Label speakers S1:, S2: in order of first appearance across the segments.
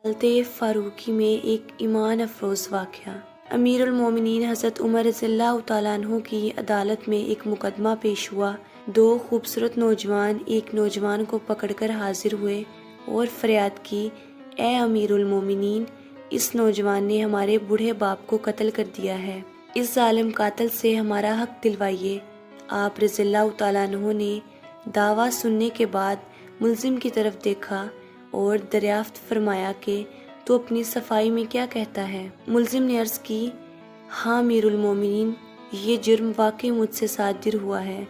S1: حالت فاروقی میں ایک ایمان افروز واقعہ۔ امیر المومنین حضرت عمر رضی اللہ تعالیٰ عنہ کی عدالت میں ایک مقدمہ پیش ہوا۔ دو خوبصورت نوجوان ایک نوجوان کو پکڑ کر حاضر ہوئے اور فریاد کی، اے امیر المومنین، اس نوجوان نے ہمارے بوڑھے باپ کو قتل کر دیا ہے، اس ظالم قاتل سے ہمارا حق دلوائیے۔ آپ رضی اللہ تعالیٰ عنہ نے دعویٰ سننے کے بعد ملزم کی طرف دیکھا اور دریافت فرمایا کہ تو اپنی صفائی میں کیا کہتا ہے؟ ملزم نے عرض کی، ہاں امیر المومنین، یہ جرم واقعی مجھ سے صادر ہوا ہے۔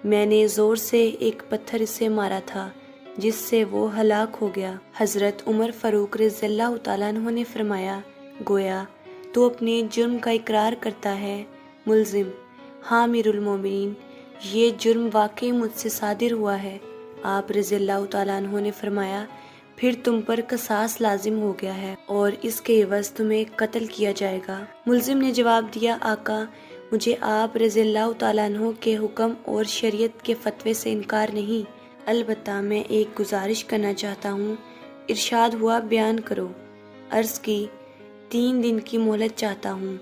S1: میں نے زور سے ایک پتھر اسے مارا تھا جس سے وہ ہلاک ہو گیا۔ حضرت عمر فاروق رضی اللہ تعالیٰ عنہ نے فرمایا، گویا تو اپنے جرم کا اقرار کرتا ہے۔ ملزم، ہاں امیر المومنین، یہ جرم واقعی مجھ سے صادر ہوا ہے۔ آپ رضی اللہ تعالیٰ عنہ نے فرمایا، پھر تم پر قصاص لازم ہو گیا ہے اور اس کے عوض تمہیں قتل کیا جائے گا۔ ملزم نے جواب دیا، آقا، مجھے آپ رضی اللہ تعالیٰ عنہ کے حکم اور شریعت کے فتوے سے انکار نہیں، البتہ میں ایک گزارش کرنا چاہتا ہوں۔ ارشاد ہوا، بیان کرو۔ عرض کی، 3 دن کی مہلت چاہتا ہوں،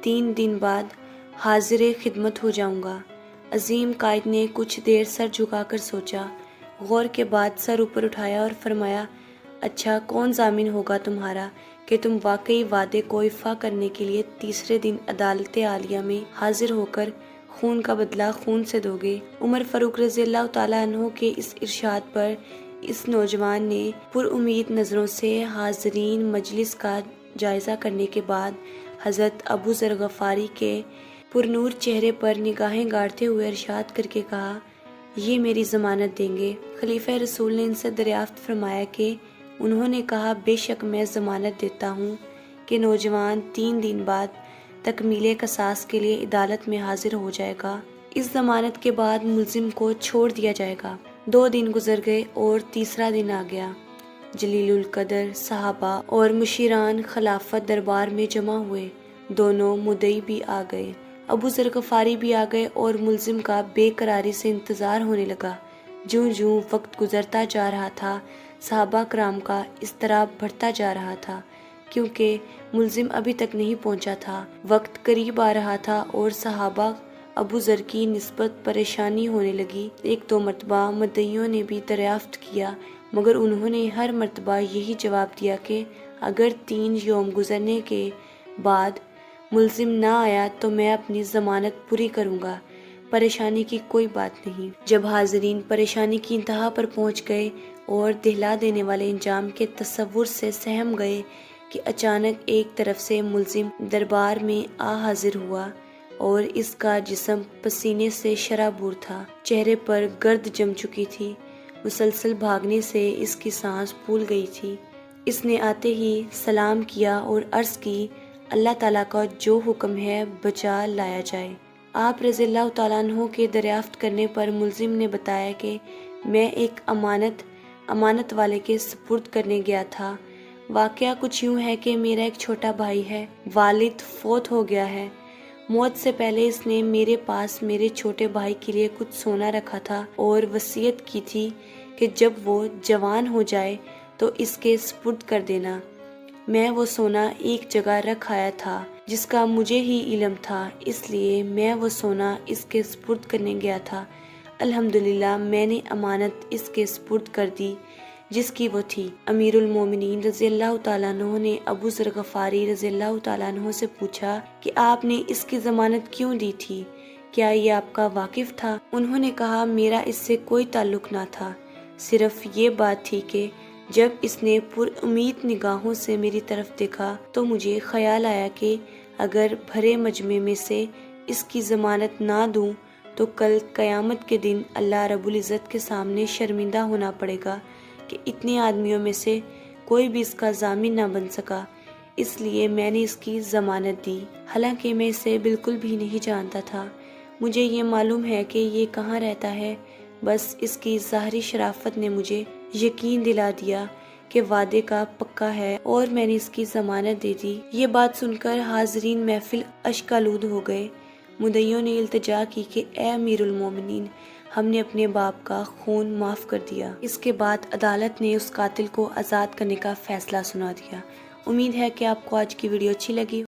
S1: 3 دن بعد حاضر خدمت ہو جاؤں گا۔ عظیم قائد نے کچھ دیر سر جھکا کر سوچا، غور کے بعد سر اوپر اٹھایا اور فرمایا، اچھا، کون ضامن ہوگا تمہارا کہ تم واقعی وعدے کو وفا کرنے کے لیے تیسرے دن عدالت عالیہ میں حاضر ہو کر خون کا بدلہ خون سے دو گے؟ عمر فاروق رضی اللہ تعالیٰ عنہ کے اس ارشاد پر اس نوجوان نے پر امید نظروں سے حاضرین مجلس کا جائزہ کرنے کے بعد حضرت ابو ذر غفاری کے پرنور چہرے پر نگاہیں گاڑتے ہوئے ارشاد کر کے کہا، یہ میری ضمانت دیں گے؟ خلیفہ رسول نے ان سے دریافت فرمایا کہ انہوں نے کہا، بے شک میں ضمانت دیتا ہوں کہ نوجوان 3 دن بعد تکمیل قصاص کے لیے عدالت میں حاضر ہو جائے گا۔ اس ضمانت کے بعد ملزم کو چھوڑ دیا جائے گا۔ 2 دن گزر گئے اور تیسرا دن آ گیا۔ جلیل القدر صحابہ اور مشیران خلافت دربار میں جمع ہوئے۔ دونوں مدعی بھی آ گئے، ابو ذر غفاری بھی آ گئے اور ملزم کا بے قراری سے انتظار ہونے لگا۔ جوں جوں وقت گزرتا جا رہا تھا، صحابہ کرام کا اضطراب بڑھتا جا رہا تھا، کیونکہ ملزم ابھی تک نہیں پہنچا تھا۔ وقت قریب آ رہا تھا اور صحابہ ابو ذر کی نسبت پریشانی ہونے لگی۔ 1-2 مرتبہ مدعیوں نے بھی دریافت کیا، مگر انہوں نے ہر مرتبہ یہی جواب دیا کہ اگر 3 یوم گزرنے کے بعد ملزم نہ آیا تو میں اپنی ضمانت پوری کروں گا، پریشانی کی کوئی بات نہیں۔ جب حاضرین پریشانی کی انتہا پر پہنچ گئے اور دہلا دینے والے انجام کے تصور سے سہم گئے کہ اچانک ایک طرف سے ملزم دربار میں آ حاضر ہوا اور اس کا جسم پسینے سے شرابور تھا، چہرے پر گرد جم چکی تھی، مسلسل بھاگنے سے اس کی سانس پھول گئی تھی۔ اس نے آتے ہی سلام کیا اور عرض کی، اللہ تعالیٰ کا جو حکم ہے بچا لایا جائے۔ آپ رضی اللہ تعالیٰ عنہ کے دریافت کرنے پر ملزم نے بتایا کہ میں ایک امانت والے کے سپرد کرنے گیا تھا۔ واقعہ کچھ یوں ہے کہ میرا ایک چھوٹا بھائی ہے، والد فوت ہو گیا ہے۔ موت سے پہلے اس نے میرے پاس میرے چھوٹے بھائی کے لیے کچھ سونا رکھا تھا اور وصیت کی تھی کہ جب وہ جوان ہو جائے تو اس کے سپرد کر دینا۔ میں وہ سونا ایک جگہ رکھ آیا تھا جس کا مجھے ہی علم تھا، اس لیے میں وہ سونا اس کے سپرد کرنے گیا تھا۔ الحمدللہ میں نے امانت اس کے سپرد کر دی جس کی وہ تھی۔ امیر المومنین رضی اللہ تعالیٰ عنہ نے ابو ذر غفاری رضی اللہ تعالیٰ عنہ سے پوچھا کہ آپ نے اس کی ضمانت کیوں دی تھی؟ کیا یہ آپ کا واقف تھا؟ انہوں نے کہا، میرا اس سے کوئی تعلق نہ تھا، صرف یہ بات تھی کہ جب اس نے پر امید نگاہوں سے میری طرف دیکھا تو مجھے خیال آیا کہ اگر بھرے مجمع میں سے اس کی ضمانت نہ دوں تو کل قیامت کے دن اللہ رب العزت کے سامنے شرمندہ ہونا پڑے گا کہ اتنے آدمیوں میں سے کوئی بھی اس کا ضامن نہ بن سکا، اس لیے میں نے اس کی ضمانت دی۔ حالانکہ میں اسے بالکل بھی نہیں جانتا تھا، مجھے یہ معلوم ہے کہ یہ کہاں رہتا ہے، بس اس کی ظاہری شرافت نے مجھے یقین دلا دیا کہ وعدے کا پکا ہے اور میں نے اس کی ضمانت دے دی۔ یہ بات سن کر حاضرین محفل اشک آلود ہو گئے۔ مدعیوں نے التجا کی کہ اے امیر المومنین، ہم نے اپنے باپ کا خون معاف کر دیا۔ اس کے بعد عدالت نے اس قاتل کو آزاد کرنے کا فیصلہ سنا دیا۔ امید ہے کہ آپ کو آج کی ویڈیو اچھی لگی۔